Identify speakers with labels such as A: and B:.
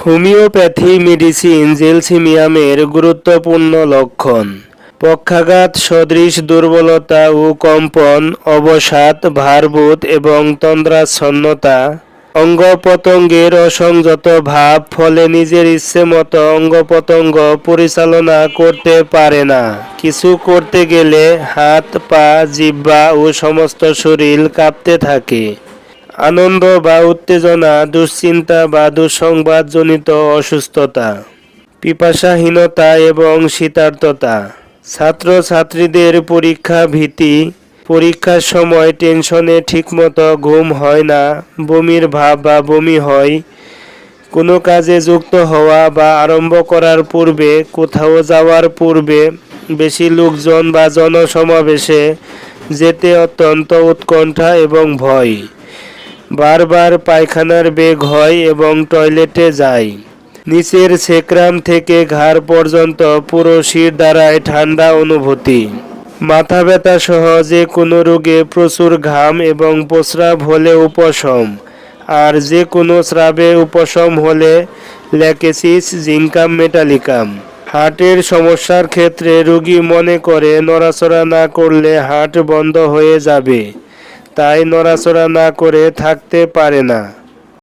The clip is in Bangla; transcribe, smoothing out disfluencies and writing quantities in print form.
A: হোমিওপ্যাথি মেডিসিন জেলসিমিয়ামের গুরুত্বপূর্ণ লক্ষণ: পক্ষাঘাত সদৃশ দুর্বলতা ও কম্পন, অবসাদ, ভারবোধ এবং তন্দ্রাচ্ছন্নতা, অঙ্গ-প্রত্যঙ্গের অসংযত ভাব, ফলে নিজের ইচ্ছেমতো অঙ্গ-প্রত্যঙ্গ পরিচালনা করতে পারে না। কিছু করতে গেলে হাত, পা, জিহ্বা ও সমস্ত শরীর কাঁপতে থাকে। আনন্দ বা উত্তেজনা, দুশ্চিন্তা বা দুঃসংবাদজনিত অসুস্থতা, পিপাসাহীনতা এবং শীতার্ততা, ছাত্রছাত্রীদের পরীক্ষা ভীতি, পরীক্ষার সময় টেনশনে ঠিকমতো ঘুম হয় না, বমির ভাব বা বমি হয়, কোনো কাজে যুক্ত হওয়া বা আরম্ভ করার পূর্বে, কোথাও যাওয়ার পূর্বে বেশি লোকজন বা জনসমাবেশে যেতে অত্যন্ত উৎকণ্ঠা এবং ভয়, বারবার পায়খানার বেগ হয় এবং টয়লেটে যায়, নিচের সেক্রাম থেকে ঘাড় পর্যন্ত পুরো শিরদাঁড়ায় ঠান্ডা অনুভূতি, মাথা ব্যথা সহ যে কোনো রোগে প্রচুর ঘাম এবং প্রস্রাব হলে উপশম, আর যে কোনো স্রাবে উপশম হলে ল্যাকেসিস জিঙ্কাম মেটালিকাম। হার্টের সমস্যার ক্ষেত্রে রোগী মনে করে নড়াচড়া না করলে হার্ট বন্ধ হয়ে যাবে, তাই নড়াচড়া না করে থাকতে পারে না।